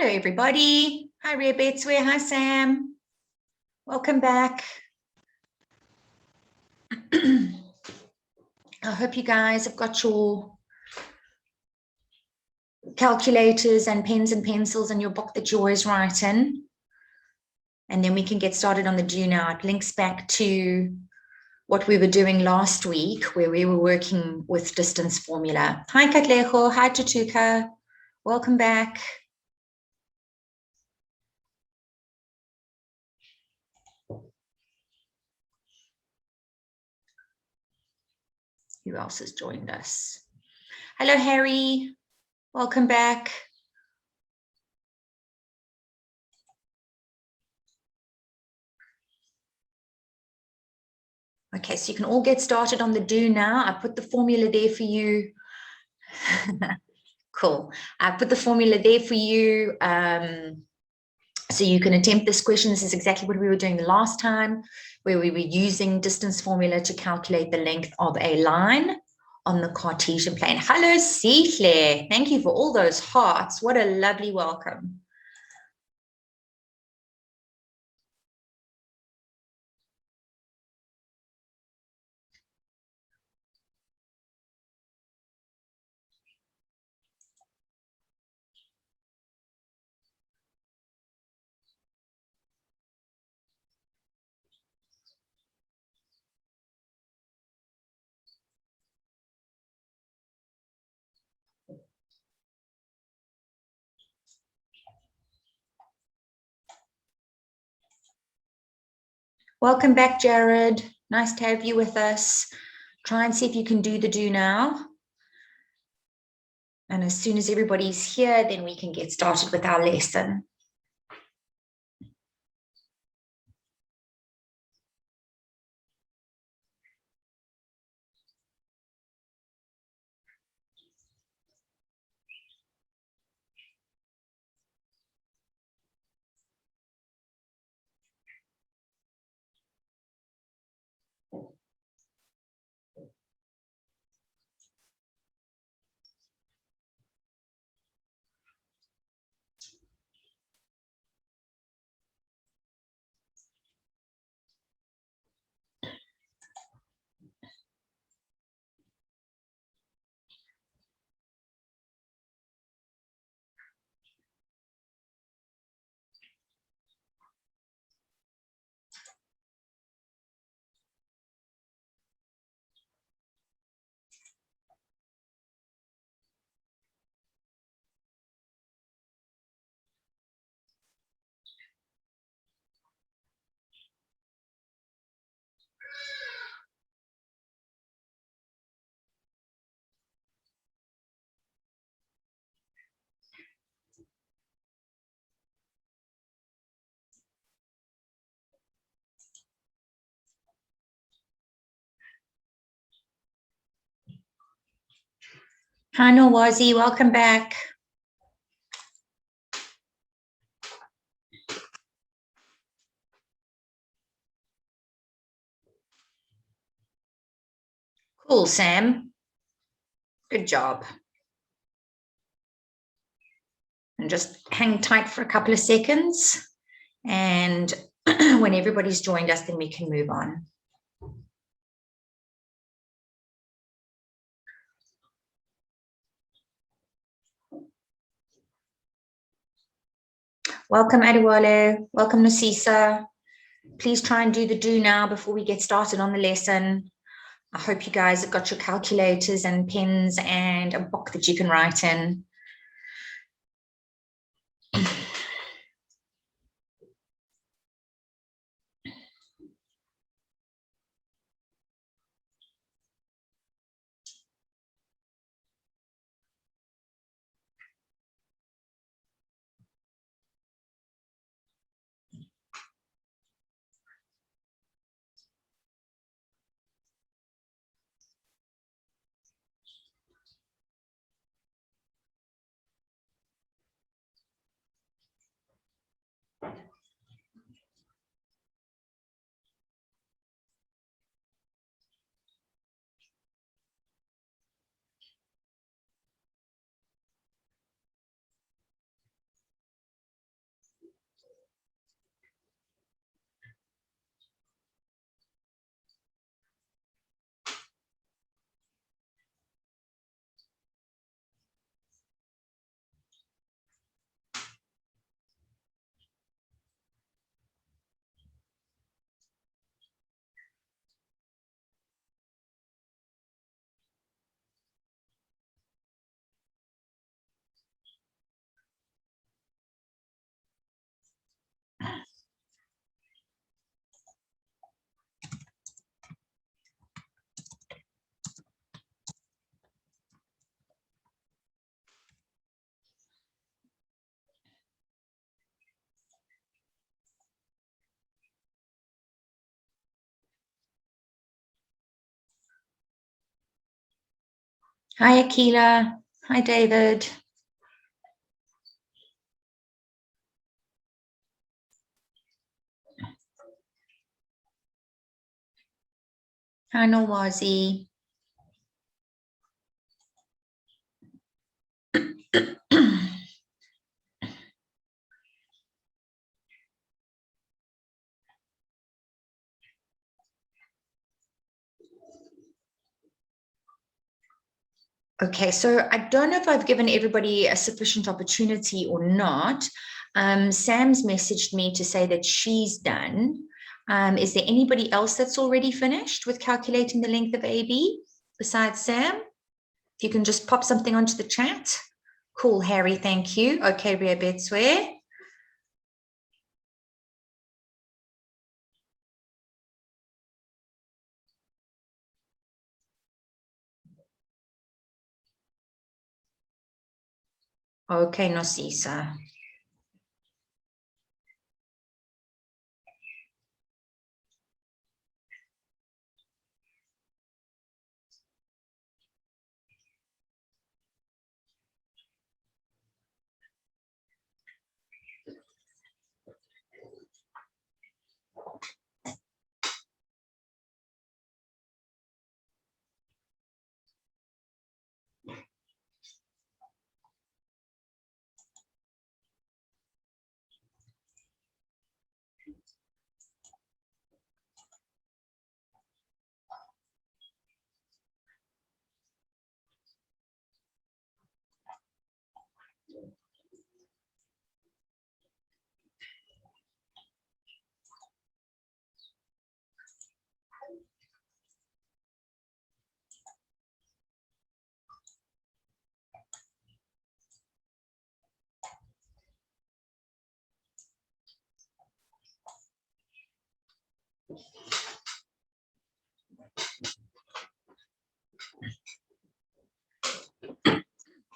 Hello, everybody. Hi, Rhea Betsware. Hi, Sam. Welcome back. I hope you guys have got your calculators and pens and pencils and your book that you always write in. And then we can get started on the do now. It links back to what we were doing last week, where we were working with distance formula. Hi, Katlejo. Hi, Tutuka. Welcome back. Who else has joined us? Hello, Harry. Welcome back. Okay, so you can all get started on the do now. I put the formula there for you. Cool. I put the formula there for you. So you can attempt this question. This is exactly what we were doing the last time, where we were using distance formula to calculate the length of a line on the Cartesian plane. Hello, Claire. Thank you for all those hearts. What a lovely welcome. Welcome back, Jared. Nice to have you with us. Try and see if you can do the do now. And as soon as everybody's here, then we can get started with our lesson. Hi, Norwazi. Welcome back. Cool, Sam. Good job. And just hang tight for a couple of seconds. And when everybody's joined us, then we can move on. Welcome, Adewale. Welcome, Nasisa. Please try and do the do now before we get started on the lesson. I hope you guys have got your calculators and pens and a book that you can write in. Hi, Akila. Hi, David. Hi, Nawazi. Okay, so I don't know if I've given everybody a sufficient opportunity or not. Sam's messaged me to say that she's done. Is there anybody else that's already finished with calculating the length of AB besides Sam? If you can just pop something onto the chat. Cool, Harry, thank you. Okay, Ria Betswear. Okay, Nosisa.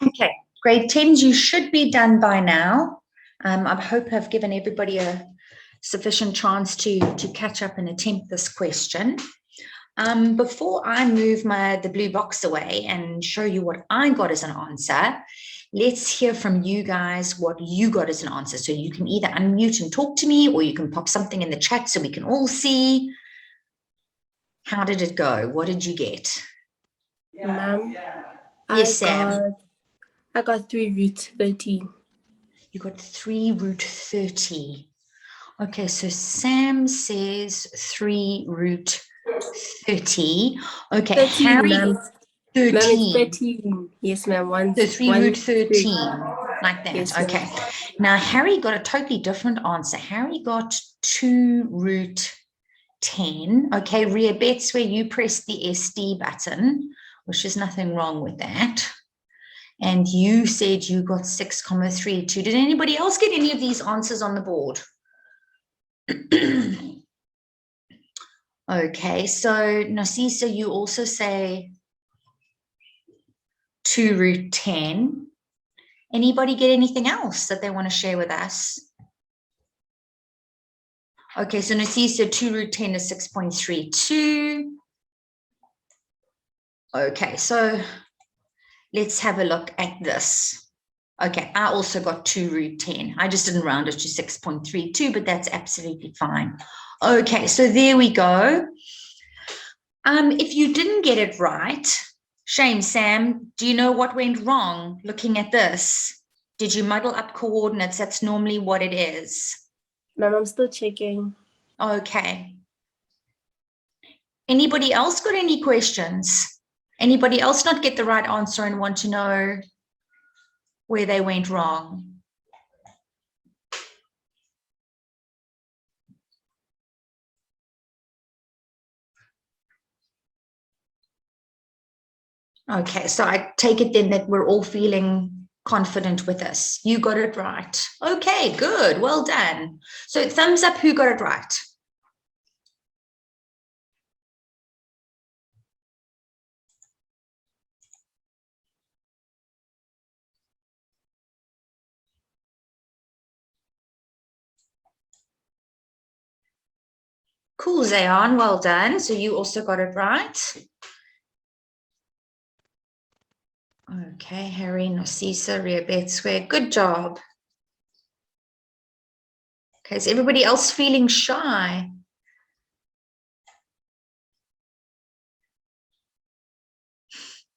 Okay, grade 10s, you should be done by now. I hope I've given everybody a sufficient chance to catch up and attempt this question. Before I move the blue box away and show you what I got as an answer, let's hear from you guys what you got as an answer. So you can either unmute and talk to me, or you can pop something in the chat so we can all see. How did it go? What did you get? Ma'am, Yes, Sam. I got 3 root 30. You got 3 root 30. Okay, so Sam says 3 root 30. Okay, 13, Harry, ma'am. 13. Ma'am, it's 13. Yes, ma'am. So 3 root 13, like that. Yes, okay. Now, Harry got a totally different answer. Harry got 2 root 10. Okay, Ria Bets, where you pressed the SD button, which is nothing wrong with that. And you said you got 6,32. Did anybody else get any of these answers on the board? Okay, so Narcissa, you also say 2 root 10. Anybody get anything else that they want to share with us? Okay, so Narcissa, 2 root 10 is 6.32. Okay, so let's have a look at this. Okay, I also got 2 root 10. I just didn't round it to 6.32, but that's absolutely fine. Okay, so there we go. If you didn't get it right, shame, Sam, do you know what went wrong looking at this? Did you muddle up coordinates? That's normally what it is. Ma'am, I'm still checking. Okay. Anybody else got any questions? Anybody else not get the right answer and want to know where they went wrong? Okay, so I take it then that we're all feeling confident with this. You got it right. Okay, good. Well done. So thumbs up who got it right. Cool, Zayan, well done. So you also got it right. Okay, Harry, Narcissa, Riabet Square. Good job. Okay, is everybody else feeling shy?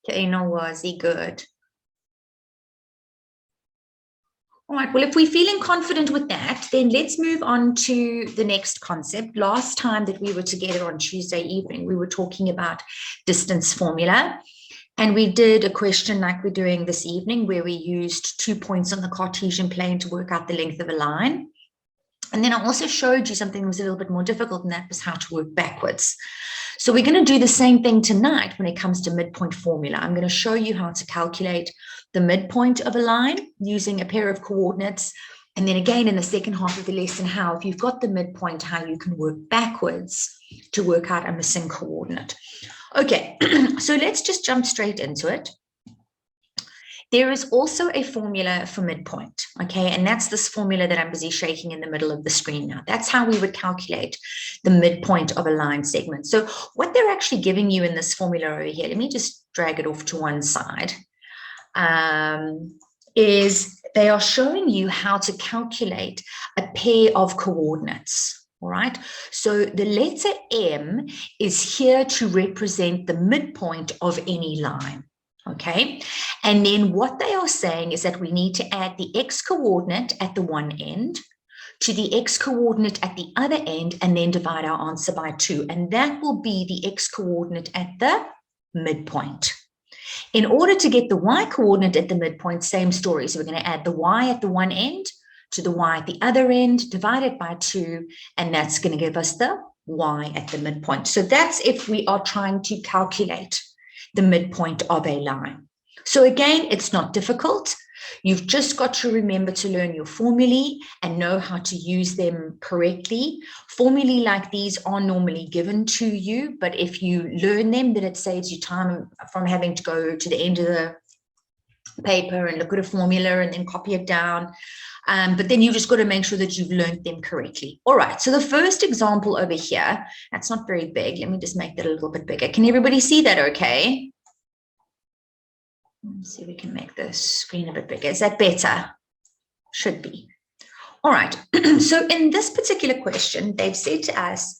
Okay, no worries, good. All right, well, if we're feeling confident with that, then let's move on to the next concept. Last time that we were together on Tuesday evening, we were talking about distance formula. And we did a question like we're doing this evening, where we used 2 points on the Cartesian plane to work out the length of a line. And then I also showed you something that was a little bit more difficult, and that was how to work backwards. So we're going to do the same thing tonight when it comes to midpoint formula. I'm going to show you how to calculate the midpoint of a line using a pair of coordinates. And then again, in the second half of the lesson, how if you've got the midpoint, how you can work backwards to work out a missing coordinate. Okay, so let's just jump straight into it. There is also a formula for midpoint, okay? And that's this formula that I'm busy shaking in the middle of the screen now. That's how we would calculate the midpoint of a line segment. So what they're actually giving you in this formula over here, let me just drag it off to one side, is they are showing you how to calculate a pair of coordinates. All right, so the letter M is here to represent the midpoint of any line. Okay, and then what they are saying is that we need to add the x coordinate at the one end to the x coordinate at the other end, and then divide our answer by 2. And that will be the x coordinate at the midpoint. In order to get the y coordinate at the midpoint, same story. So we're going to add the y at the one end to the y at the other end, divide it by 2, and that's going to give us the y at the midpoint. So that's if we are trying to calculate the midpoint of a line. So again, it's not difficult. You've just got to remember to learn your formulae and know how to use them correctly. Formulae like these are normally given to you, but if you learn them, then it saves you time from having to go to the end of the paper and look at a formula and then copy it down. But then you've just got to make sure that you've learned them correctly. All right, so the first example over here, that's not very big. Let me just make that a little bit bigger. Can everybody see that okay? Let's see if we can make the screen a bit bigger. Is that better? Should be. All right, so in this particular question, they've said to us,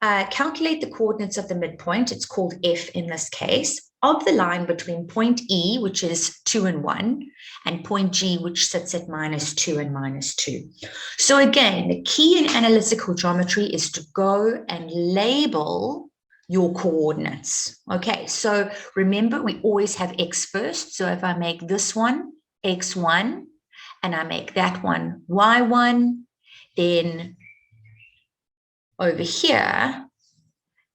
calculate the coordinates of the midpoint, it's called F in this case, of the line between point E, which is 2 and 1, and point G, which sits at -2 and -2. So again, the key in analytical geometry is to go and label your coordinates. Okay, so remember, we always have X first. So if I make this one X1, and I make that one Y1, then over here,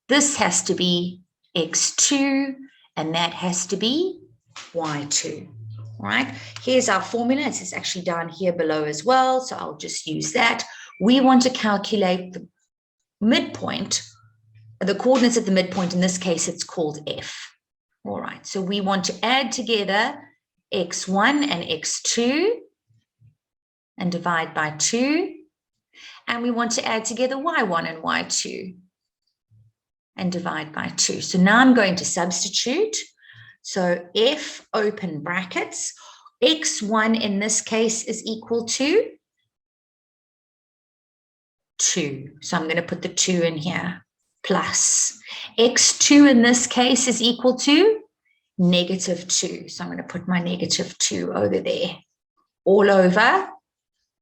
this has to be X2, and that has to be Y2. All right, here's our formula. It's actually down here below as well, so I'll just use that. We want to calculate the midpoint, the coordinates at the midpoint. In this case, it's called F. All right, so we want to add together X1 and X2 and divide by 2. And we want to add together Y1 and Y2 and divide by 2. So now I'm going to substitute. So F open brackets, X1 in this case is equal to 2. So I'm going to put the 2 in here, plus X2 in this case is equal to -2. So I'm going to put my -2 over there, all over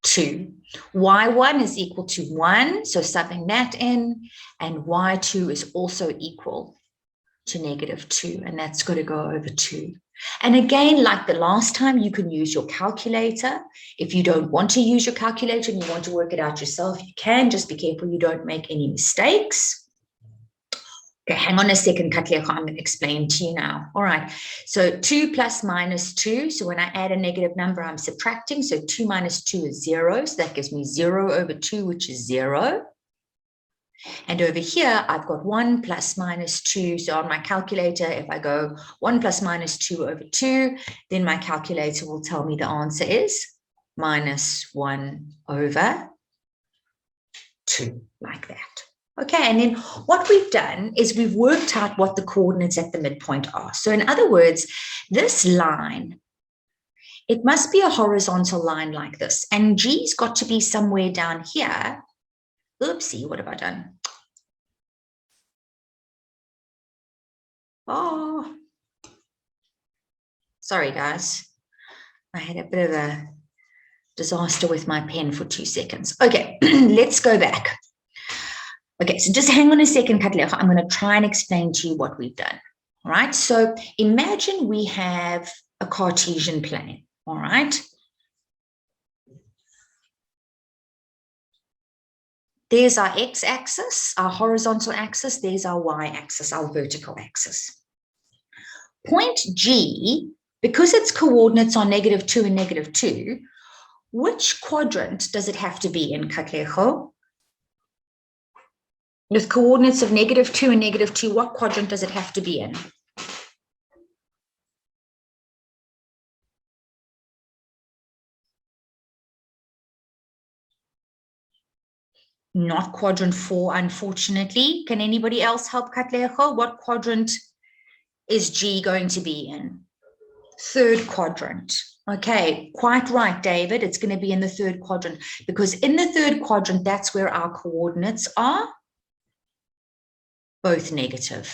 2. Y1 is equal to 1, so subbing that in, and Y2 is also equal to -2, and that's going to go over 2. And again, like the last time, you can use your calculator. If you don't want to use your calculator and you want to work it out yourself, you can. Just be careful you don't make any mistakes. Okay, hang on a second, Katlego. I'm going to explain to you now. All right, so 2 plus -2. So when I add a negative number, I'm subtracting. So 2 minus 2 is 0. So that gives me 0 over 2, which is 0. And over here, I've got 1 plus -2. So on my calculator, if I go 1 plus -2 over 2, then my calculator will tell me the answer is -1 over 2, like that. Okay, and then what we've done is we've worked out what the coordinates at the midpoint are. So in other words, this line, it must be a horizontal line like this. And G's got to be somewhere down here. Oopsie, what have I done? Oh, sorry, guys. I had a bit of a disaster with my pen for 2 seconds. Okay, let's go back. Okay, so just hang on a second, Katlego. I'm going to try and explain to you what we've done. All right, so imagine we have a Cartesian plane. All right. There's our x-axis, our horizontal axis. There's our y-axis, our vertical axis. Point G, because its coordinates are -2 and -2, which quadrant does it have to be in, Katlego? With coordinates of -2 and -2, what quadrant does it have to be in? Not quadrant 4, unfortunately. Can anybody else help, Katlego? What quadrant is G going to be in? Third quadrant. Okay, quite right, David. It's going to be in the third quadrant because in the third quadrant, that's where our coordinates are both negative.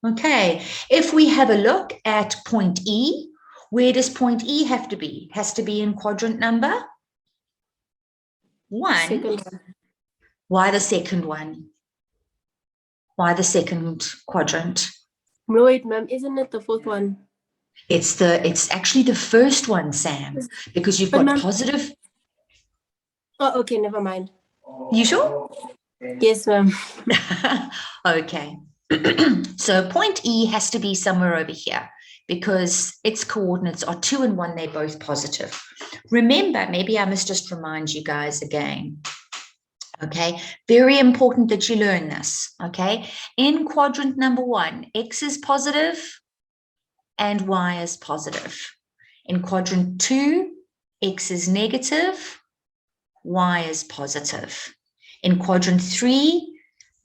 Okay, if we have a look at point E, where does point E have to be? It has to be in quadrant number 1. Second one. Why the second one? Why the second quadrant? No, wait, ma'am. Isn't it the fourth one? It's actually the first one, Sam, because you've got positive. Oh, okay, never mind. You sure? Yes, ma'am. Okay. So point E has to be somewhere over here because its coordinates are 2 and 1. They're both positive. Remember, maybe I must just remind you guys again. Okay, very important that you learn this. Okay, in quadrant number 1, X is positive and Y is positive. In quadrant 2, X is negative, Y is positive. In quadrant 3,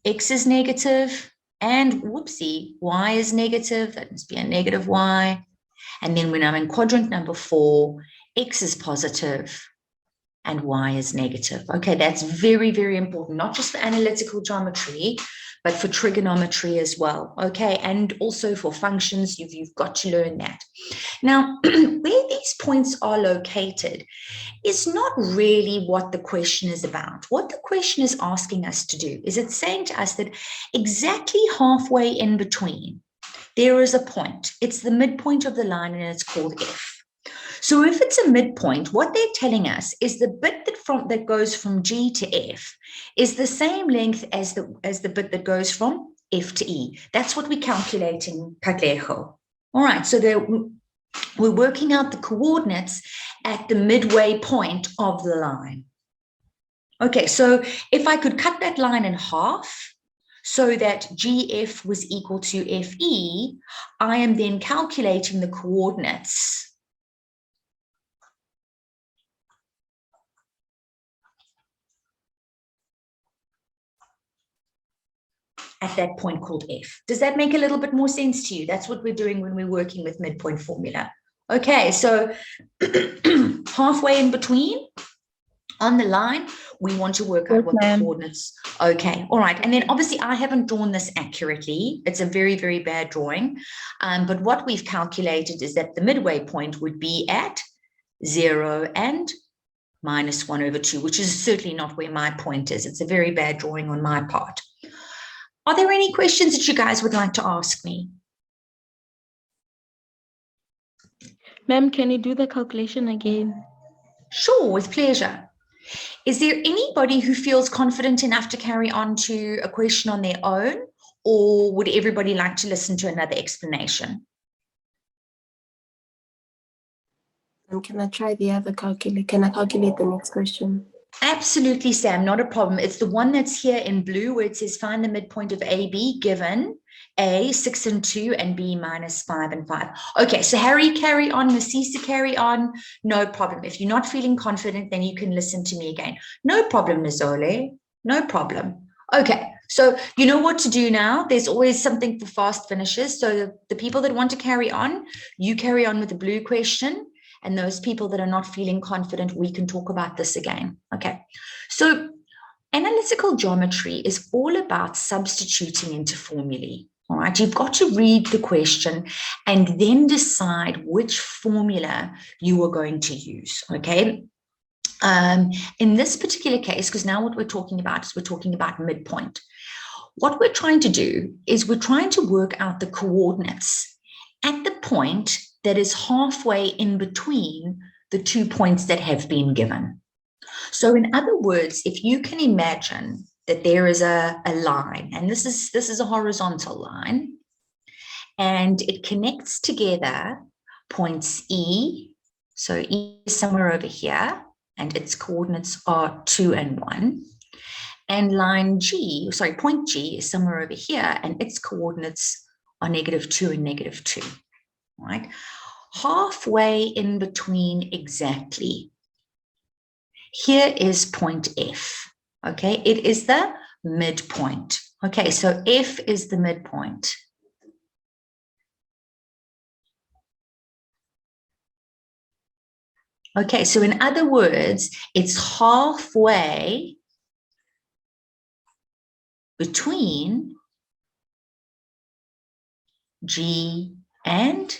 X is negative and whoopsie, Y is negative. That must be a negative Y. And then when I'm in quadrant number 4, X is positive and Y is negative. Okay, that's very, very important, not just for analytical geometry, but for trigonometry as well. Okay, and also for functions, you've got to learn that. Now, where these points are located is not really what the question is about. What the question is asking us to do is it's saying to us that exactly halfway in between, there is a point. It's the midpoint of the line and it's called F. So if it's a midpoint, what they're telling us is the bit that goes from G to F is the same length as the bit that goes from F to E. That's what we're calculating, Katlego. All right, so we're working out the coordinates at the midway point of the line. Okay, so if I could cut that line in half so that GF was equal to FE, I am then calculating the coordinates at that point called F. Does that make a little bit more sense to you? That's what we're doing when we're working with midpoint formula. Okay, so halfway in between on the line, we want to work out what the coordinates. Okay, all right. And then obviously I haven't drawn this accurately. It's a very, very bad drawing. But what we've calculated is that the midway point would be at 0 and -1/2, which is certainly not where my point is. It's a very bad drawing on my part. Are there any questions that you guys would like to ask me? Ma'am, can you do the calculation again? Sure, with pleasure. Is there anybody who feels confident enough to carry on to a question on their own, or would everybody like to listen to another explanation? Can I try the other calculate? Can I calculate the next question? Absolutely, Sam, not a problem. It's the one that's here in blue where it says find the midpoint of AB given A 6 and 2 and B -5 and 5. Okay, so Harry, carry on. Mzansi, carry on. No problem. If you're not feeling confident, then you can listen to me again. No problem, Nizole. No problem. Okay, So you know what to do now. There's always something for fast finishes. So the people that want to carry on, you carry on with the blue question. And those people that are not feeling confident, we can talk about this again. Okay. So analytical geometry is all about substituting into formulae. All right. You've got to read the question and then decide which formula you are going to use. Okay. In this particular case, because now what we're talking about is we're talking about midpoint. What we're trying to do is we're trying to work out the coordinates at the point that is halfway in between the 2 points that have been given. So in other words, if you can imagine that there is a line, and this is a horizontal line, and it connects together points E. So E is somewhere over here, and its coordinates are 2 and 1. And line G, sorry, point G is somewhere over here, and its coordinates are -2 and -2, right? Halfway in between exactly. Here is point F, okay? It is the midpoint. Okay, so F is the midpoint. Okay, so in other words, it's halfway between G and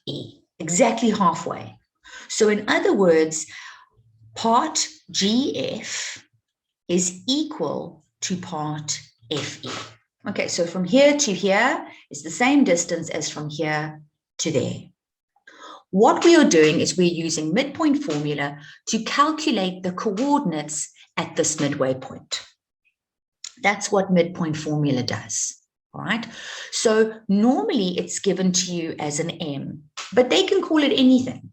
E, exactly halfway. So in other words, part GF is equal to part FE. Okay, so from here to here is the same distance as from here to there. What we are doing is we're using midpoint formula to calculate the coordinates at this midway point. That's what midpoint formula does, all right? So normally it's given to you as an M, but they can call it anything.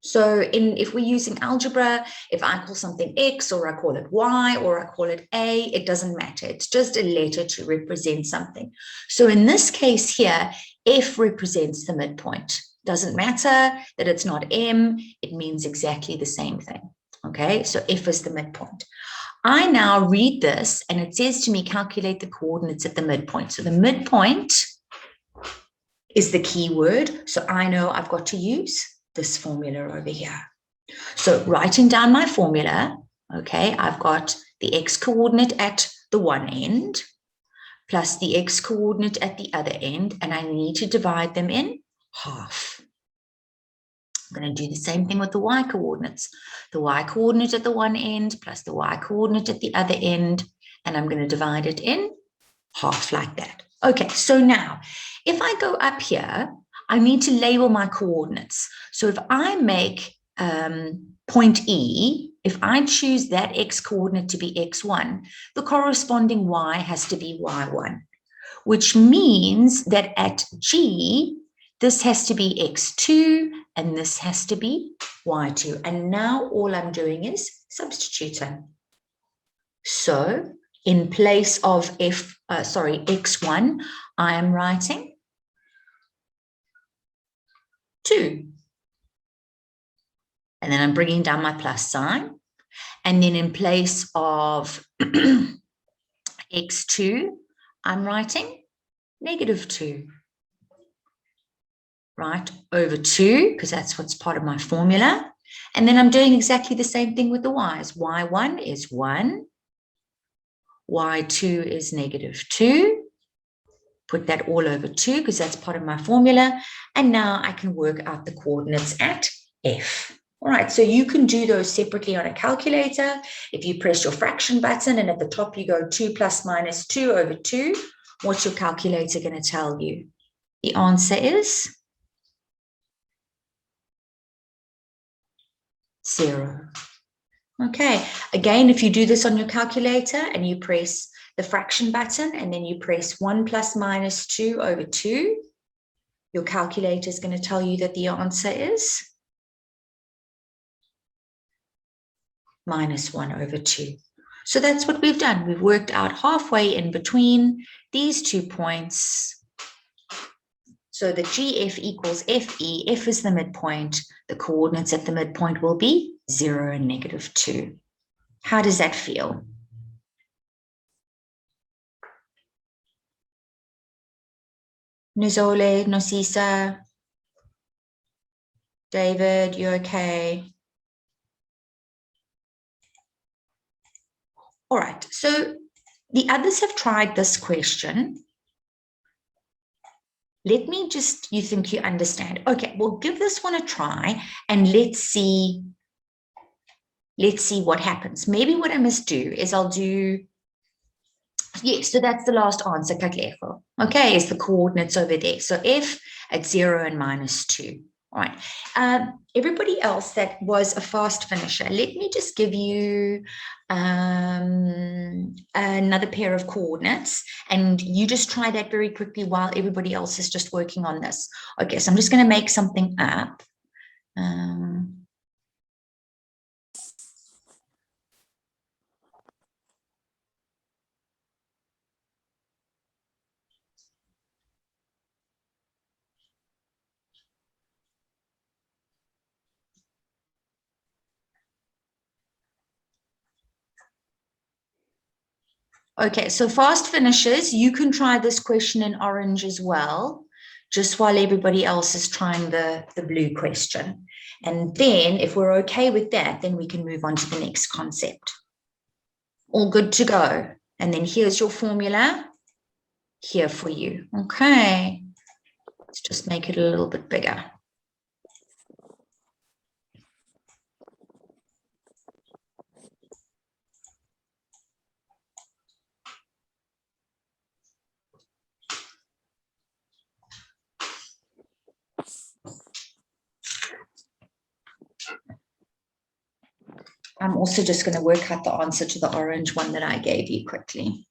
So if we're using algebra, if I call something X or I call it Y or I call it A, it doesn't matter. It's just a letter to represent something. So in this case here, F represents the midpoint. Doesn't matter that it's not M, it means exactly the same thing. Okay, so F is the midpoint. I now read this and it says to me, calculate the coordinates at the midpoint. So the midpoint is the key word. So I know I've got to use this formula over here. So writing down my formula, okay, I've got the X coordinate at the one end plus the X coordinate at the other end, and I need to divide them in half. I'm going to do the same thing with the Y coordinates. The Y coordinate at the one end plus the Y coordinate at the other end, and I'm going to divide it in half like that. Okay, so now if I go up here, I need to label my coordinates. So if I make point E, if I choose that X coordinate to be X1, the corresponding Y has to be Y1, which means that at G, this has to be X2 and this has to be Y2. And now all I'm doing is substituting. So in place of X1, I am writing 2. And then I'm bringing down my plus sign. And then in place of X2, I'm writing -2. Right, over 2, because that's what's part of my formula. And then I'm doing exactly the same thing with the Y's. Y1 is 1. Y2 is -2. Put that all over 2, because that's part of my formula. And now I can work out the coordinates at F. All right, so you can do those separately on a calculator. If you press your fraction button and at the top you go 2 + -2 over 2, what's your calculator going to tell you? The answer is 0. Okay, again, if you do this on your calculator and you press the fraction button and then you press 1 + -2 over 2, your calculator is going to tell you that the answer is -1 over 2. So that's what we've done. We've worked out halfway in between these 2 points. So the GF equals FE. F is the midpoint. The coordinates at the midpoint will be 0 and -2. How does that feel? Nuzole, Nosisa, David, you okay? All right, so the others have tried this question. Let me just, you think you understand. Okay, we'll give this one a try and let's see what happens. Maybe what I must do is I'll do, yes, so that's the last answer, Katlego. Okay, is the coordinates over there. So F at 0 and -2. All right. Everybody else that was a fast finisher, let me just give you another pair of coordinates, and you just try that very quickly while everybody else is just working on this. Okay, so I'm just going to make something up. Okay, so fast finishers, you can try this question in orange as well, just while everybody else is trying the blue question. And then if we're okay with that, then we can move on to the next concept. All good to go. And then here's your formula here for you. Okay, let's just make it a little bit bigger. I'm also just going to work out the answer to the orange one that I gave you quickly.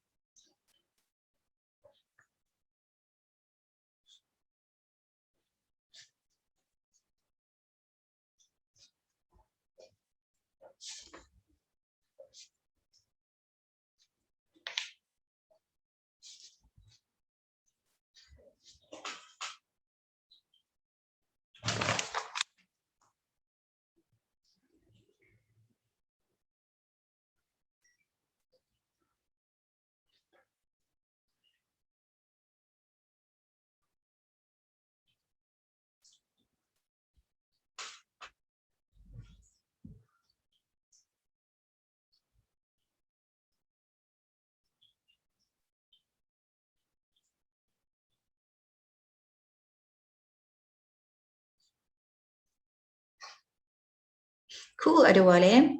Cool, Adewale.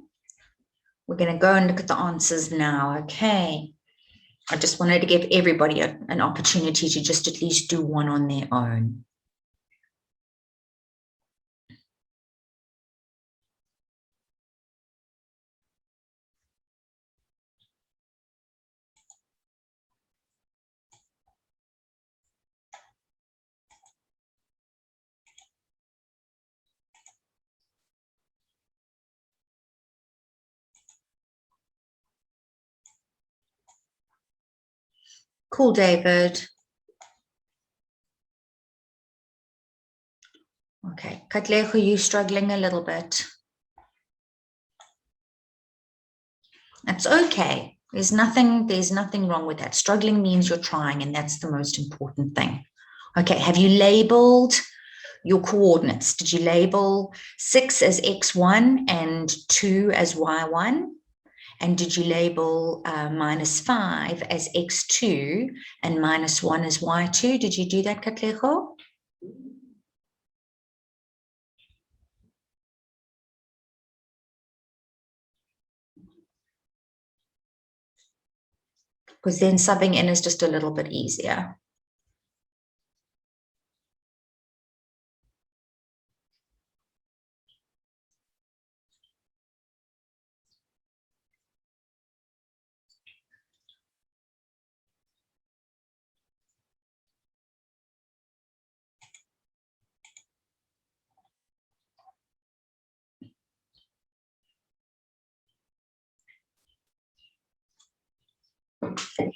We're going to go and look at the answers now. Okay. I just wanted to give everybody an opportunity to just at least do one on their own. Cool, David. Okay, Katlego, you struggling a little bit. That's okay. There's nothing wrong with that. Struggling means you're trying, and that's the most important thing. Okay, have you labeled your coordinates? Did you label 6 as x1 and 2 as y1? And did you label -5 as x2 and -1 as y2? Did you do that, Katlego? Because then subbing in is just a little bit easier.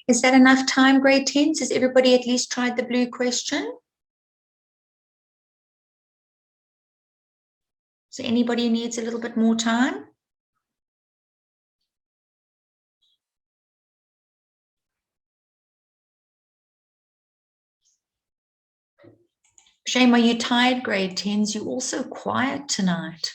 Is that enough time, grade 10s? Has everybody at least tried the blue question? So anybody needs a little bit more time? Shame, are you tired, grade 10s? You're also quiet tonight.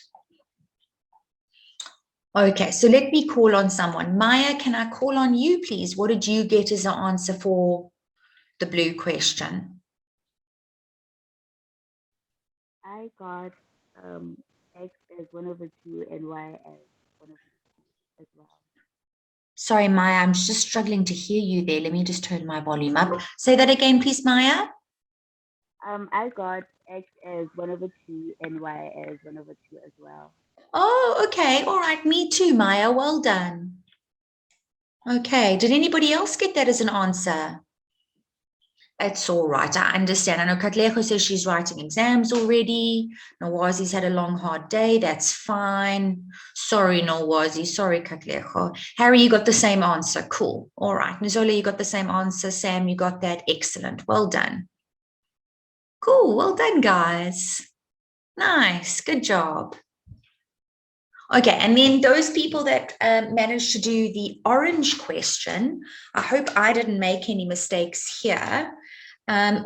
Okay, so let me call on someone. Maya, can I call on you, please? What did you get as an answer for the blue question? I got x as 1/2 and y as 1/2 as well. Sorry, Maya, I'm just struggling to hear you there. Let me just turn my volume up. Say that again, please, Maya. I got x as 1/2 and y as 1/2 as well. Oh, okay. All right. Me too, Maya. Well done. Okay. Did anybody else get that as an answer? It's all right. I understand. I know Katlejo says she's writing exams already. Nawazi's had a long, hard day. That's fine. Sorry, Nawazi. Sorry, Katlejo. Harry, you got the same answer. Cool. All right. Nizola, you got the same answer. Sam, you got that. Excellent. Well done. Cool. Well done, guys. Nice. Good job. Okay, and then those people that managed to do the orange question, I hope I didn't make any mistakes here.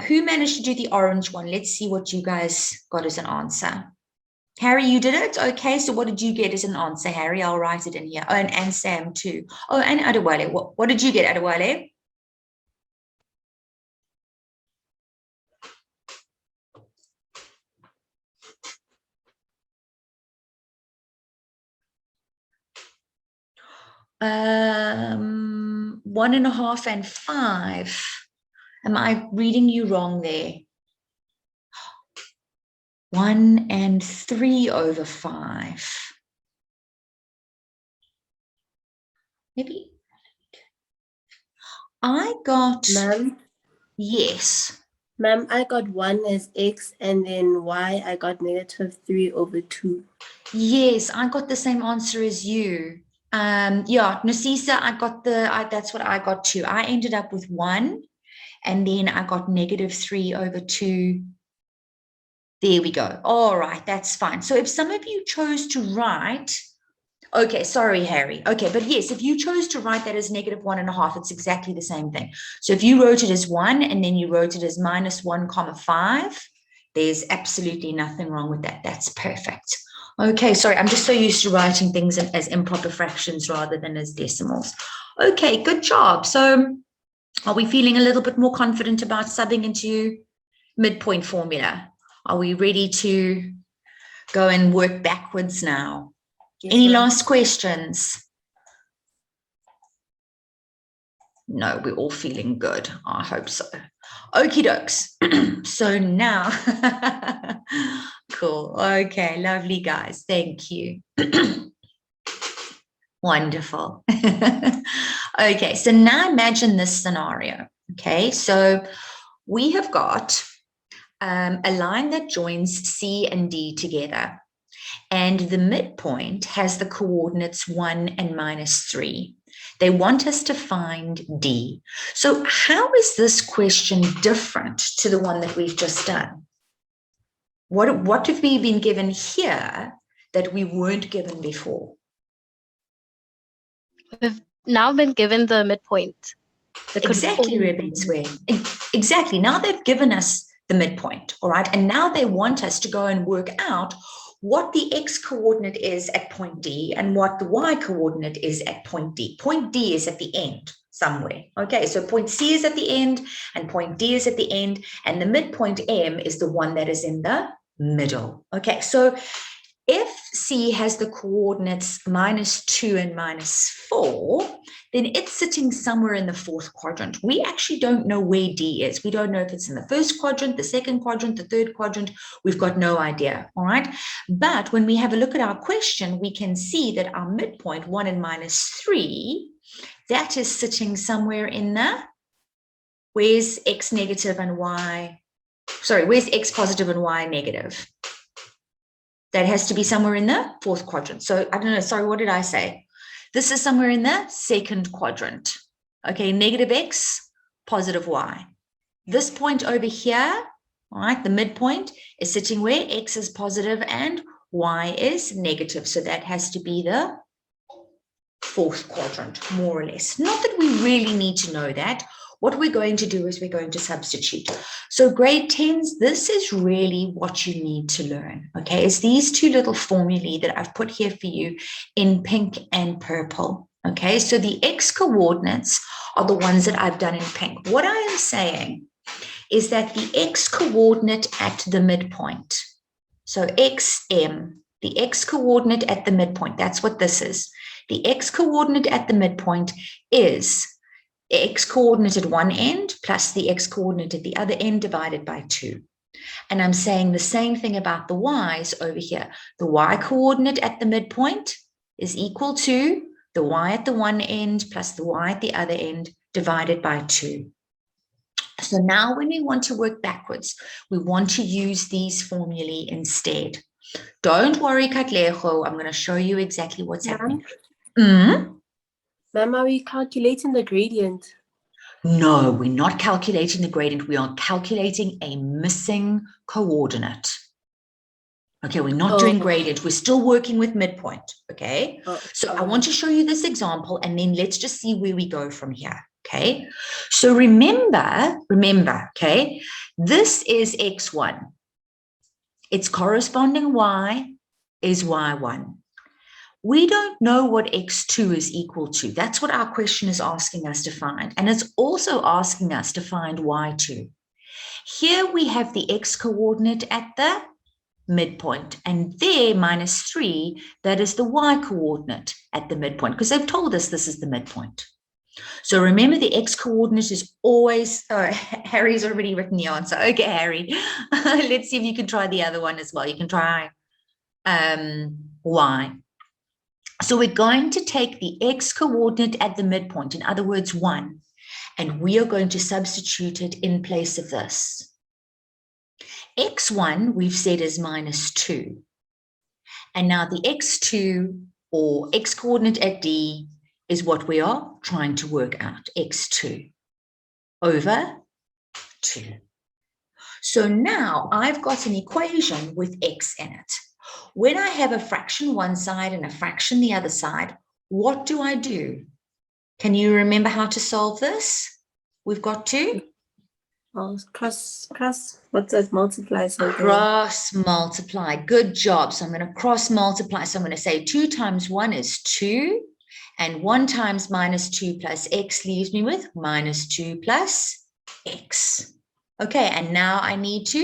Who managed to do the orange one? Let's see what you guys got as an answer. Harry, you did it? Okay, so what did you get as an answer, Harry? I'll write it in here. Oh, and Sam too. Oh, and Adewale. What did you get, Adewale? Um, 1.5 and 5. Am I reading you wrong there? 1 and 3/5. Maybe. I got. Ma'am, Yes. ma'am, I got 1 as x, and then y, I got -3/2. Yes, I got the same answer as you. Yeah, Nasisa, that's what I got too. I ended up with 1, and then I got -3/2. There we go. All right, that's fine. So if some of you chose to write, okay, sorry, Harry. Okay, but yes, if you chose to write that as -1.5, it's exactly the same thing. So if you wrote it as 1 and then you wrote it as -1, 5, there's absolutely nothing wrong with that. That's perfect. Okay, sorry, I'm just so used to writing things as improper fractions rather than as decimals. Okay, good job. So are we feeling a little bit more confident about subbing into midpoint formula? Are we ready to go and work backwards now? Yes, Any ma'am. last questions? No, we're all feeling good. I hope so. Okie dokes. So now, cool. Okay, lovely, guys. Thank you. Wonderful. Okay, so now imagine this scenario. Okay, so we have got a line that joins C and D together. And the midpoint has the coordinates 1 and -3. They want us to find D. So how is this question different to the one that we've just done? What have we been given here that we weren't given before? We've now been given the midpoint. Exactly, exactly. Now they've given us the midpoint, all right? And now they want us to go and work out what the x coordinate is at point D and what the y coordinate is at point D. Point D is at the end somewhere. Okay, so point C is at the end and point D is at the end, and the midpoint M is the one that is in the middle. Okay, so if C has the coordinates -2 and -4, then it's sitting somewhere in the 4th quadrant. We actually don't know where D is. We don't know if it's in the 1st quadrant, the 2nd quadrant, the 3rd quadrant. We've got no idea, all right? But when we have a look at our question, we can see that our midpoint, 1 and -3, that is sitting somewhere in the, where's x negative and y, sorry, where's x positive and y negative? That has to be somewhere in the 4th quadrant. So I don't know, sorry, what did I say? This is somewhere in the 2nd quadrant. Okay, -x, positive y. This point over here, all right, the midpoint is sitting where x is positive and y is negative. So that has to be the 4th quadrant, more or less. Not that we really need to know that. what we're going to do is we're going to substitute. So grade 10s, this is really what you need to learn, okay? It's these two little formulae that I've put here for you in pink and purple, okay? So the x coordinates are the ones that I've done in pink. What I am saying is that the x coordinate at the midpoint, so xm, the x coordinate at the midpoint, that's what this is. The x coordinate at the midpoint is x coordinate at one end plus the x coordinate at the other end divided by 2. And I'm saying the same thing about the y's over here. The y coordinate at the midpoint is equal to the y at the one end plus the y at the other end divided by 2. So now when we want to work backwards, we want to use these formulae instead. Don't worry, Katlego, I'm going to show you exactly what's happening. Ma'am, are we calculating the gradient? No, we're not calculating the gradient. We are calculating a missing coordinate. Okay, we're not doing gradient. We're still working with midpoint, okay? So I want to show you this example, and then let's just see where we go from here, okay? So remember, okay, this is x1. Its corresponding y is y1. We don't know what x2 is equal to. That's what our question is asking us to find. And it's also asking us to find y2. Here we have the x coordinate at the midpoint, and there -3, that is the y coordinate at the midpoint, because they've told us this is the midpoint. So remember, the x coordinate is always, Harry's already written the answer. Okay, Harry, let's see if you can try the other one as well. You can try y. So we're going to take the x coordinate at the midpoint, in other words, 1, and we are going to substitute it in place of this. x1, we've said, is -2. And now the x2, or x coordinate at D, is what we are trying to work out, x2 over 2. So now I've got an equation with x in it. When I have a fraction one side and a fraction the other side, what do I do? Can you remember how to solve this? We've got to cross, what's that, multiply something? Cross multiply. Good job. So I'm going to cross multiply. So I'm going to say 2 times 1 is 2, and 1 times -2 plus x leaves me with -2 plus x. Okay, and now I need to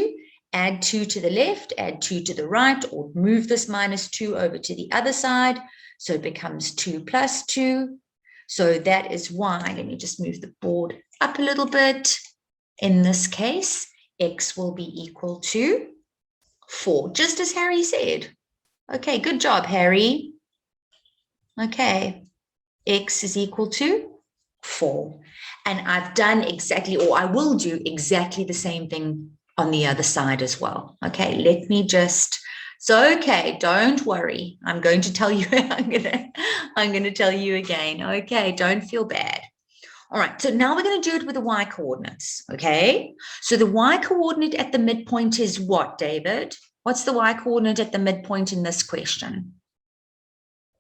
add 2 to the left, add 2 to the right, or move this -2 over to the other side. So it becomes 2 plus 2. So that is why, let me just move the board up a little bit. In this case, x will be equal to 4, just as Harry said. Okay, good job, Harry. Okay, x is equal to 4. And I've done exactly, or I will do exactly the same thing on the other side as well. Okay, let me just, so okay, don't worry. I'm going to tell you, I'm gonna tell you again. Okay, don't feel bad. All right, so now we're going to do it with the y coordinates, okay? So the y coordinate at the midpoint is what, David? What's the y coordinate at the midpoint in this question?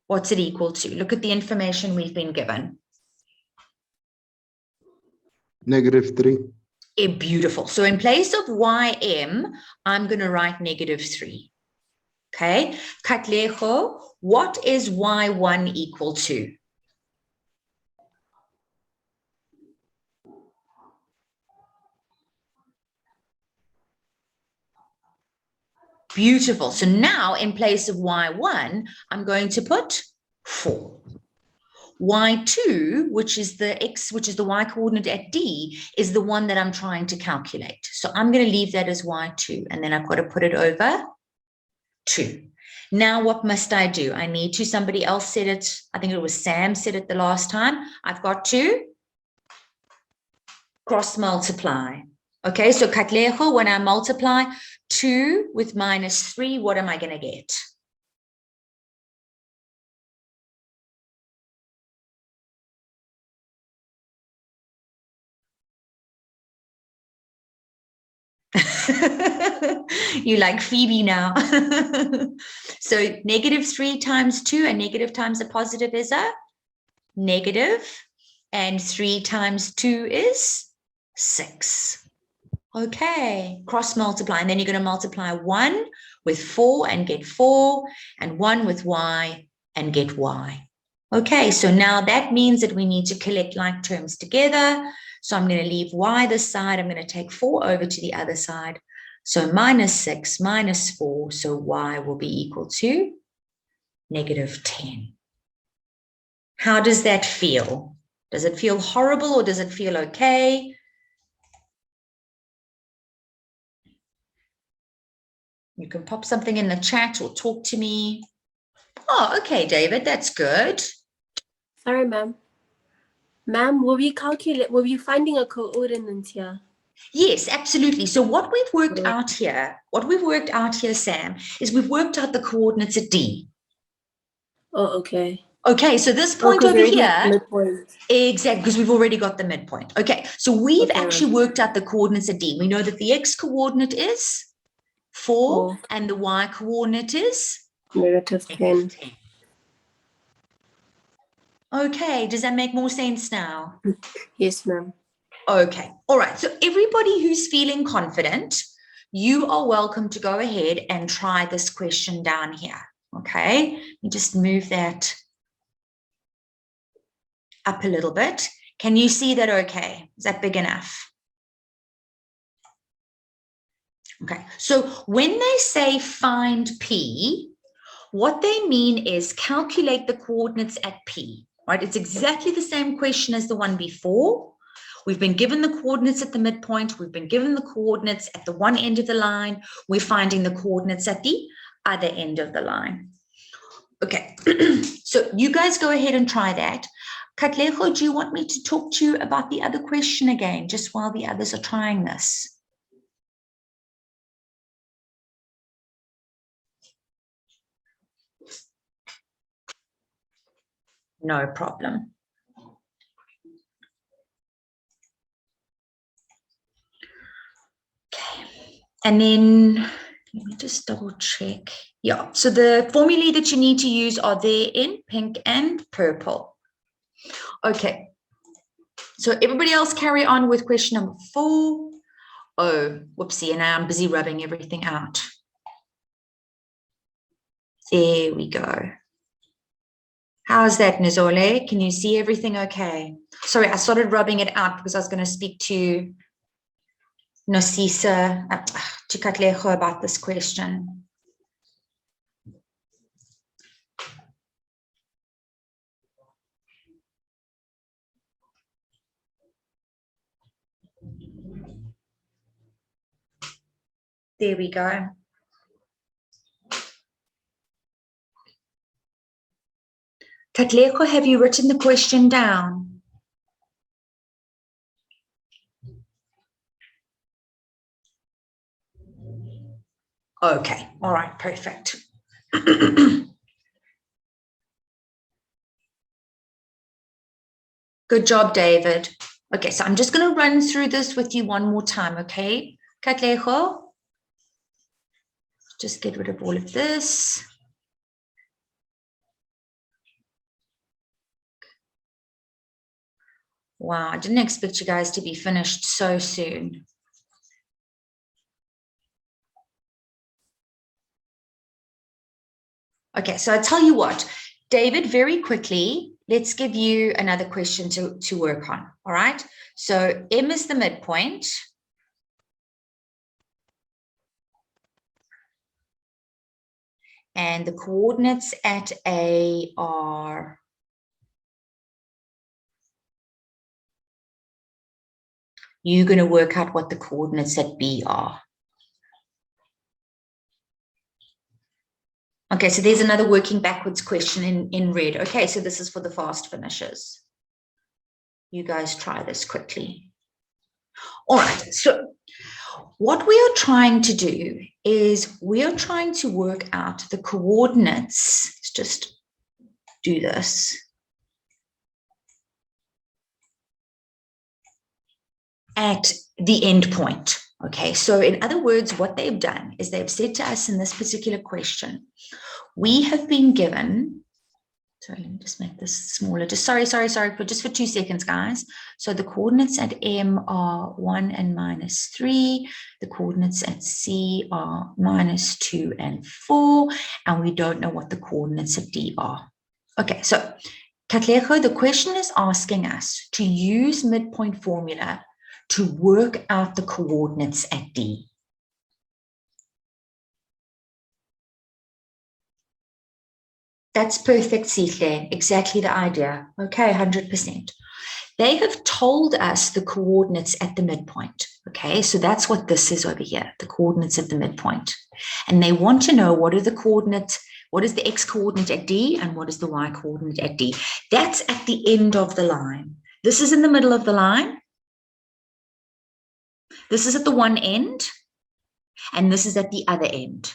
What's it equal to? Look at the information we've been given. -3. Beautiful. So in place of ym, I'm going to write -3. Okay. Katlego, what is y1 equal to? Beautiful. So now in place of y1, I'm going to put 4. y2, which is the x, which is the y coordinate at D, is the one that I'm trying to calculate. So I'm going to leave that as y2, and then I've got to put it over 2. Now what must I do? I need to, somebody else said it, I think it was Sam said it the last time, I've got to cross multiply. Okay, so Katlego, when I multiply 2 with -3, what am I going to get? You like Phoebe now. So -3 times 2, a negative times a positive is a negative, and 3 times 2 is 6. Okay, cross multiply, and then you're going to multiply 1 with 4 and get 4, and 1 with y and get y. Okay, so now that means that we need to collect like terms together. So I'm going to leave y this side. I'm going to take 4 over to the other side. So -6 minus 4, so y will be equal to -10. How does that feel? Does it feel horrible or does it feel okay? You can pop something in the chat or talk to me. Oh, okay, David, that's good. Sorry, ma'am. Ma'am, will we finding a coordinate here? Yes, absolutely. So what we've worked out here, Sam, is we've worked out the coordinates at D. Oh, okay. Okay, so this point 'cause over we already here, have midpoint. exactly, because we've already got the midpoint. Okay, so we've Okay, actually worked out the coordinates at D. We know that the x coordinate is 4 and the y coordinate is -10. Okay, does that make more sense now? Yes, ma'am. Okay, all right. So everybody who's feeling confident, you are welcome to go ahead and try this question down here. Okay, you just move that up a little bit. Can you see that okay? Is that big enough? Okay, so when they say find P, what they mean is calculate the coordinates at P, right? It's exactly the same question as the one before. We've been given the coordinates at the midpoint. We've been given the coordinates at the one end of the line. We're finding the coordinates at the other end of the line. Okay, so you guys go ahead and try that. Katlego, do you want me to talk to you about the other question again, just while the others are trying this? No problem. Okay, and then let me just double check. Yeah, so the formulae that you need to use are there in pink and purple. Okay, so everybody else carry on with question number 4. Oh, whoopsie, and now I'm busy rubbing everything out. There we go. How's that, Nizole? Can you see everything okay? Sorry, I started rubbing it out because I was going to speak to Nosisa, to Katlego about this question. There we go. Katlego, have you written the question down? Okay, all right, perfect. Good job, David. Okay, so I'm just going to run through this with you one more time, okay? Katlego, just get rid of all of this. Wow, I didn't expect you guys to be finished so soon. Okay, so I tell you what, David, very quickly, let's give you another question to work on, all right? So M is the midpoint. And the coordinates at A are you're going to work out what the coordinates at B are. Okay, so there's another working backwards question in red. Okay, so this is for the fast finishers. You guys try this quickly. All right, so what we are trying to do is we are trying to work out the coordinates. Let's just do this. At the end point. Okay, so in other words, what they've done is they've said to us in this particular question, we have been given Sorry, let me just make this smaller. Just sorry, but just for 2 seconds, guys. So the coordinates at M are 1 and -3. The coordinates at C are -2 and 4. And we don't know what the coordinates at D are. Okay, so Katlego, the question is asking us to use midpoint formula to work out the coordinates at D. That's perfect, Sihle. Exactly the idea. Okay, 100%. They have told us the coordinates at the midpoint. Okay, so that's what this is over here, the coordinates at the midpoint. And they want to know what are the coordinates, what is the x coordinate at D and what is the y coordinate at D. That's at the end of the line. This is in the middle of the line. This is at the one end. And this is at the other end.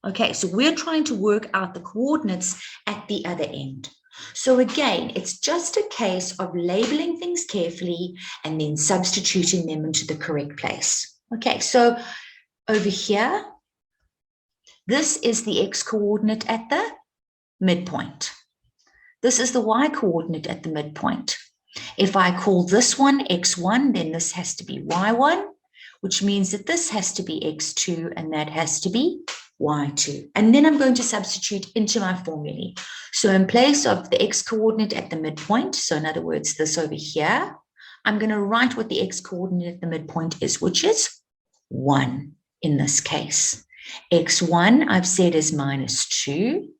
Okay, so we're trying to work out the coordinates at the other end. So again, it's just a case of labeling things carefully and then substituting them into the correct place. Okay, so over here, this is the x coordinate at the midpoint. This is the y coordinate at the midpoint. If I call this one x1, then this has to be y1, which means that this has to be x2 and that has to be y2. And then I'm going to substitute into my formulae. So in place of the x coordinate at the midpoint, so in other words, this over here, I'm going to write what the x coordinate at the midpoint is, which is 1 in this case. x1 I've said is -2,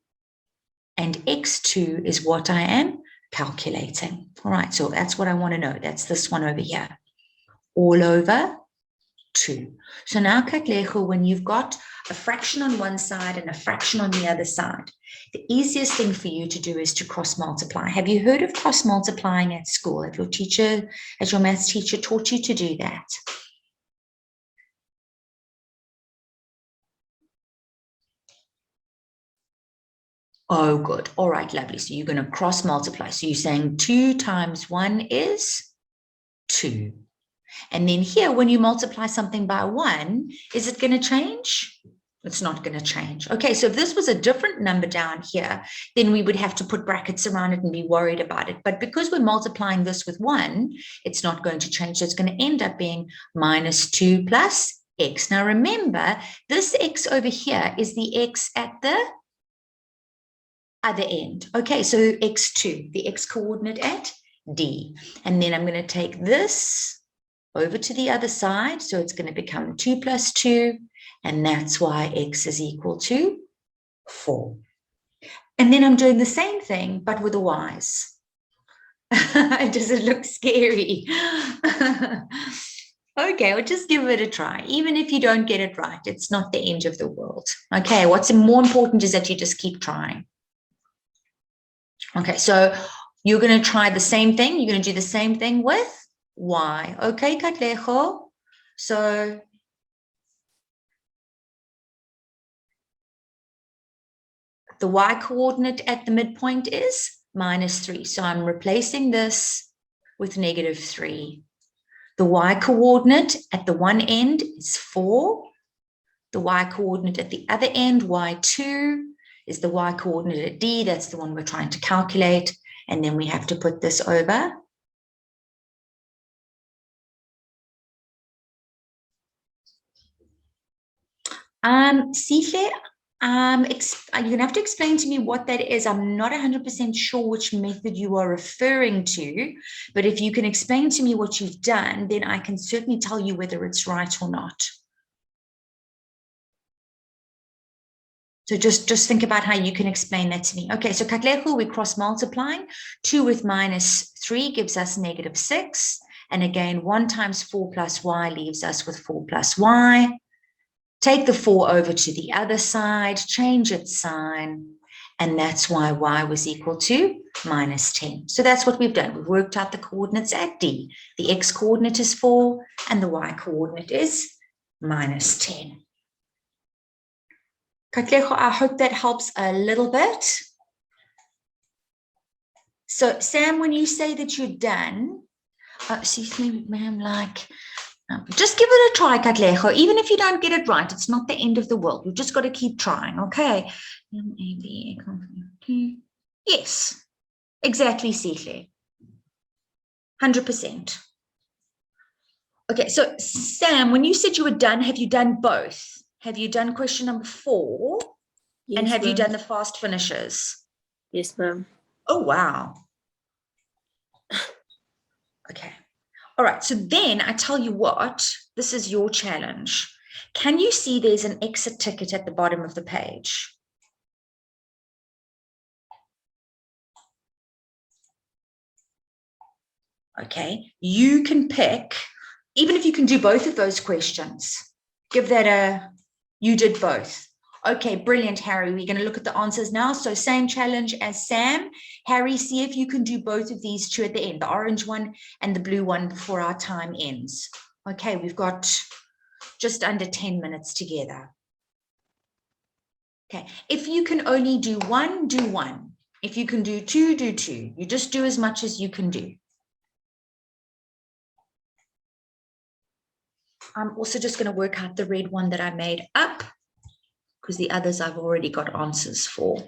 and x2 is what I am calculating. All right, so that's what I want to know. That's this one over here, all over 2. So now, Katlego, when you've got a fraction on one side and a fraction on the other side, the easiest thing for you to do is to cross multiply. Have you heard of cross multiplying at school? Have has your maths teacher taught you to do that? Oh, good. All right, lovely. So you're going to cross multiply. So you're saying 2 times 1 is 2. And then here, when you multiply something by 1, is it going to change? It's not going to change. Okay, so if this was a different number down here, then we would have to put brackets around it and be worried about it. But because we're multiplying this with 1, it's not going to change. So it's going to end up being -2 plus x. Now remember, this x over here is the x at the other end. Okay, so x2, the x coordinate at D. And then I'm going to take this over to the other side. So it's going to become 2 plus 2. And that's why x is equal to 4. And then I'm doing the same thing, but with the y's. Does it look scary? Okay, well, just give it a try. Even if you don't get it right, it's not the end of the world. Okay, what's more important is that you just keep trying. Okay, so you're going to try the same thing. You're going to do the same thing with y. Okay, Katlego. So the y coordinate at the midpoint is -3. So I'm replacing this with -3. The y coordinate at the one end is 4. The y coordinate at the other end, y2, is the y coordinate at D. That's the one we're trying to calculate. And then we have to put this over. Sihle, you're going to have to explain to me what that is. I'm not 100% sure which method you are referring to, but if you can explain to me what you've done, then I can certainly tell you whether it's right or not. So just think about how you can explain that to me. Okay, so Katlego, we're cross multiplying. 2 with -3 gives us -6. And again, 1 times 4 plus y leaves us with 4 plus y. Take the 4 over to the other side, change its sign, and that's why y was equal to -10. So that's what we've done. We've worked out the coordinates at D. The x coordinate is 4, and the y coordinate is -10. Katlego, I hope that helps a little bit. So, Sam, when you say that you're done, excuse me, ma'am, just give it a try, Katlego. Even if you don't get it right, it's not the end of the world. You've just got to keep trying, okay? Yes, exactly, Sihle. 100%. Okay, so Sam, when you said you were done, have you done both? Have you done question number 4? Yes, and have you ma'am. done the fast finishes? Yes, ma'am. Oh, wow. Okay. All right. So then I tell you what, this is your challenge. Can you see there's an exit ticket at the bottom of the page? Okay. You can pick, even if you can do both of those questions, give that a, you did both. Okay, brilliant, Harry. We're going to look at the answers now. So same challenge as Sam. Harry, see if you can do both of these two at the end, the orange one and the blue one before our time ends. Okay, we've got just under 10 minutes together. Okay, if you can only do one, do one. If you can do two, do two. You just do as much as you can do. I'm also just going to work out the red one that I made up, because the others I've already got answers for.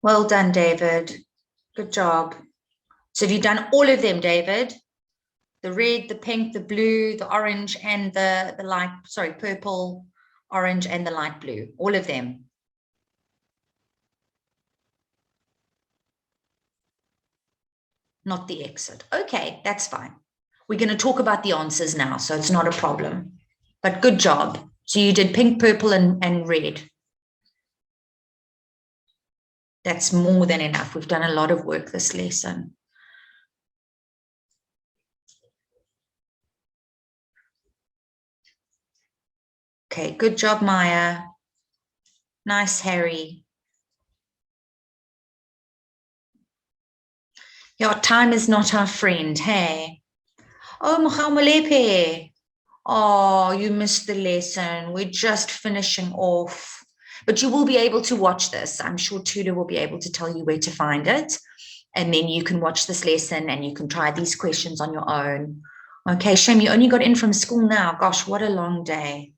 Well done, David. Good job. So have you done all of them, David? The red, the pink, the blue, the orange, and the light, sorry, purple, orange, and the light blue, all of them. Not the exit. Okay, that's fine. We're going to talk about the answers now, so it's not a problem. But good job. So you did pink, purple, and red. That's more than enough. We've done a lot of work this lesson. Okay, good job, Maya. Nice, Harry. Yeah, time is not our friend, hey? Oh, Mohamalepe. Oh, you missed the lesson. We're just finishing off. But you will be able to watch this. I'm sure Tudor will be able to tell you where to find it. And then you can watch this lesson and you can try these questions on your own. Okay, shame you only got in from school now. Gosh, what a long day.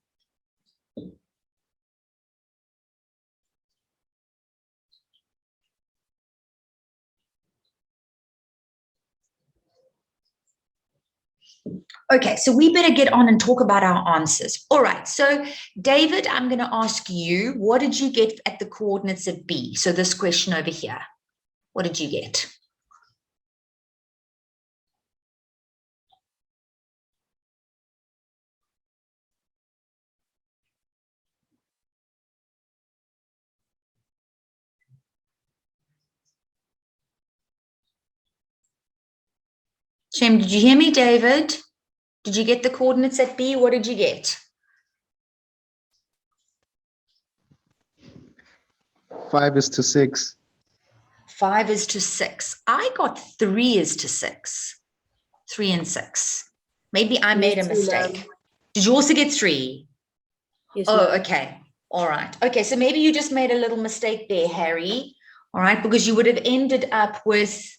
Okay, so we better get on and talk about our answers. All right, so David, I'm going to ask you, what did you get at the coordinates of B? So this question over here, what did you get? Shem, did you hear me, David? Did you get the coordinates at B? What did you get? 5:6. 5:6. I got 3:6. 3 and 6. Maybe I made a mistake. Did you also get 3? Yes, Oh, ma'am. okay. All right. Okay, so maybe you just made a little mistake there, Harry. All right, because you would have ended up with,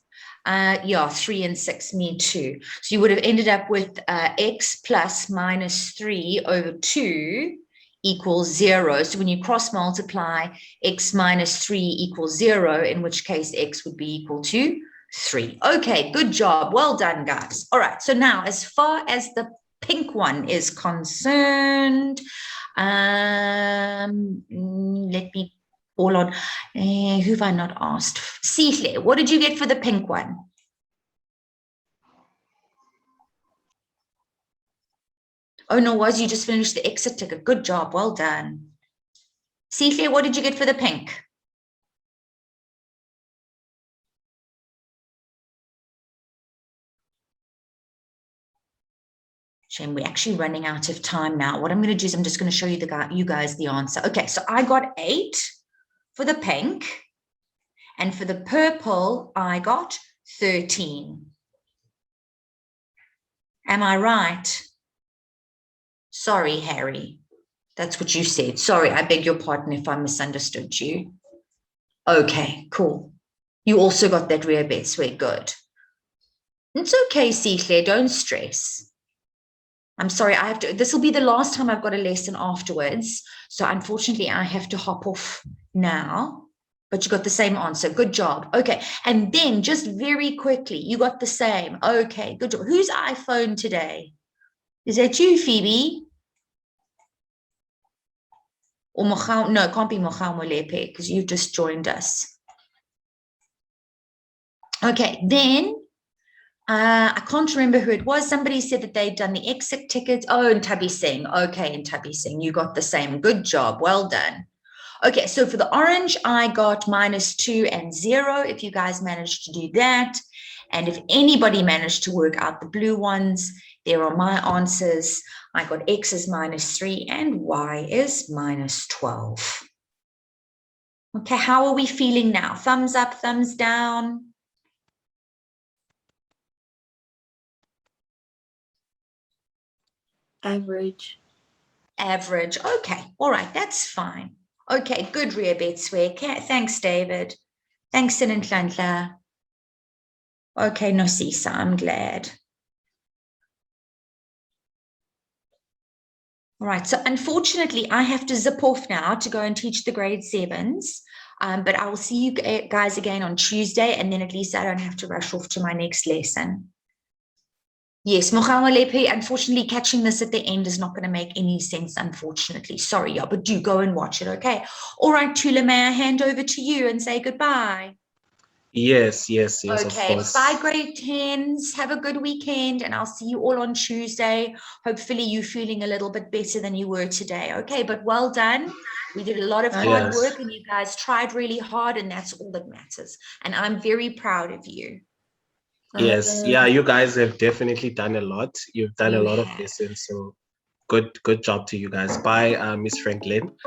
3 and 6, me too. So you would have ended up with x plus minus 3 over 2 equals 0. So when you cross multiply, x minus 3 equals 0, in which case x would be equal to 3. Okay, good job. Well done, guys. All right, so now as far as the pink one is concerned, let me call on, who have I not asked? Sihle, what did you get for the pink one? Oh, no, you just finished the exit ticket. Good job. Well done. Sihle, what did you get for the pink? Shame, we're actually running out of time now. What I'm going to do is I'm just going to show you you guys the answer. Okay, so I got 8 for the pink, and for the purple, I got 13. Am I right? Sorry, Harry. That's what you said. Sorry, I beg your pardon if I misunderstood you. Okay, cool. You also got that rear bed sweat. Good. It's okay, Sihle, don't stress. I'm sorry, this will be the last time I've got a lesson afterwards. So unfortunately, I have to hop off now, but you got the same answer. Good job. Okay. And then just very quickly, you got the same. Okay, good job. Whose iPhone today? Is that you, Phoebe? Or Mochau? No, it can't be Mochau Molepe because you've just joined us. Okay, then I can't remember who it was. Somebody said that they'd done the exit tickets. Oh, and Tubby Singh. Okay, and Tubby Singh, you got the same. Good job. Well done. Okay, so for the orange, I got -2 and 0, if you guys managed to do that. And if anybody managed to work out the blue ones, there are my answers. I got x is -3 and y is -12. Okay, how are we feeling now? Thumbs up, thumbs down? Average. Average. Okay. All right. That's fine. Okay. Good, Ria Betswe. Thanks, David. Thanks, Sinantlantla. Okay, Nosisa. I'm glad. All right. So unfortunately, I have to zip off now to go and teach the grade 7s. But I will see you guys again on Tuesday, and then at least I don't have to rush off to my next lesson. Yes, Mohamalepe, unfortunately, catching this at the end is not going to make any sense, unfortunately. Sorry, yeah, but do go and watch it, okay? All right, Tula, may I hand over to you and say goodbye? Yes, Okay, of course. bye, grade 10s. Have a good weekend, and I'll see you all on Tuesday. Hopefully, you're feeling a little bit better than you were today, okay? But well done. We did a lot of hard work, and you guys tried really hard, and that's all that matters. And I'm very proud of you. Yes, yeah, you guys have definitely done a lot. You've done a lot of lessons, so good job to you guys. Bye, Miss Franklin.